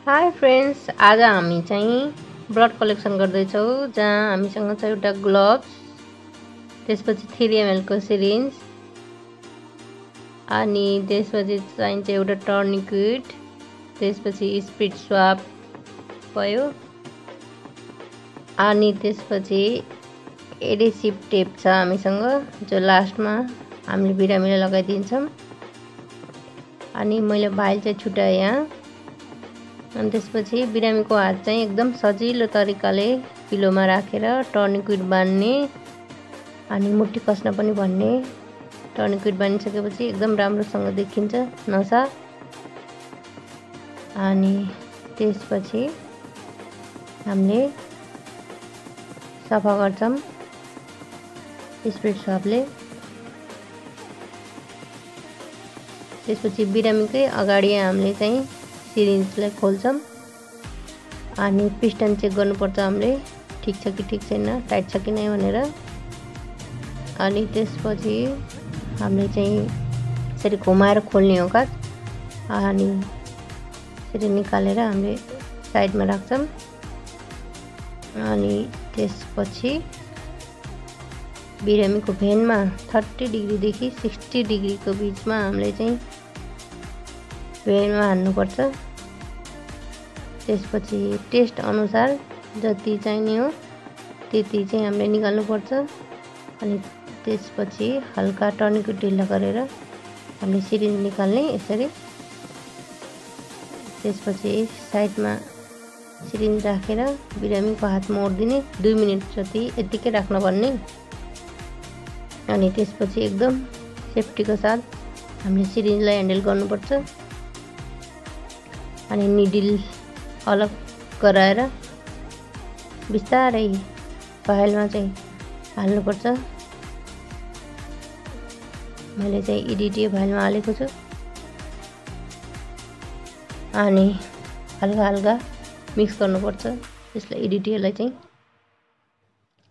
High friends, आज हामी चाहिँ ब्लड कलेक्सन गर्दैछौँ जहाँ हामीसँग छ एउटा ग्लोभ्स, त्यसपछि 3 ml को सिरिन्ज अनि त्यसपछि चाहिन्छ एउटा टर्निक्विट, त्यसपछि स्पिड स्वाप भयो अनि त्यसपछि एडेसिभ टेप छ हामीसँग जो लास्टमा हामीले बिरामीलाई लगाइदिन्छौँ। अनि मैले भाइल चाहिँ छुट्याएँ यहाँ। अनि त्यसपछि बिरामीको हात चाहिँ एकदम सजिलो तरिकाले पिलोमा राखेर टर्निक्विट बान्ने अनि मुट्ठी कस्न पनि भन्ने। टर्निक्विट बानिसकेपछि एकदम राम्रोसँग देखिन्छ नसा। अनि त्यसपछि हामीले सफा गर्छौँ स्पिड स्वापले। त्यसपछि बिरामीकै अगाडि हामीले चाहिँ सिरिन्जलाई खोल्छौँ अनि पिस्टन चेक गर्नुपर्छ हामीले ठीक छ कि ठीक छैन, टाइट छ कि नै भनेर। अनि त्यसपछि हामीले चाहिँ यसरी घुमाएर खोल्ने हो काज अनि यसरी निकालेर हामीले साइडमा राख्छौँ। अनि त्यसपछि बिरामीको भेनमा 30 डिग्रीदेखि 60 डिग्रीको बिचमा हामीले चाहिँ भेनमा हान्नुपर्छ। त्यसपछि टेस्ट अनुसार जति चाहिने हो त्यति चाहिँ हामीले निकाल्नुपर्छ। अनि त्यसपछि हल्का टर्निक्विट ढिला गरेर हामीले सिरिन्ज निकाल्ने यसरी। त्यसपछि साइडमा सिरिन्ज राखेर बिरामीको हात मोडिदिने 2 मिनट जति यतिकै राख्न भन्ने। अनि त्यसपछि एकदम सेफ्टीको साथ हामीले सिरिन्जलाई ह्यान्डल गर्नुपर्छ अनि निडिल अलग गराएर बिस्तारै भाइलमा चाहिँ हाल्नुपर्छ। मैले चाहिँ इडिटी भाइलमा हालेको छु अनि हल्का हल्का मिक्स गर्नुपर्छ यसलाई इडिटीलाई चाहिँ।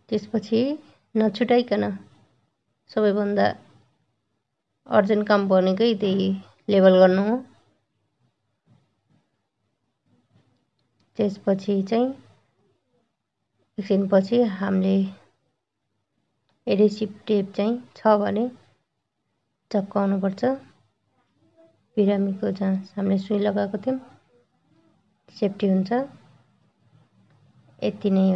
त्यसपछि नछुटाइकन सबैभन्दा अर्जेन्ट काम भनेकै त्यही लेभल गर्नु हो। त्यसपछि चाहिँ एकछिनपछि हामीले एडेसिभ टेप चाहिँ छ भने चक्काउनुपर्छ बिरामीको जहाँ हामीले सुई लगाएको थियौँ, सेफ्टी हुन्छ। यति नै हो।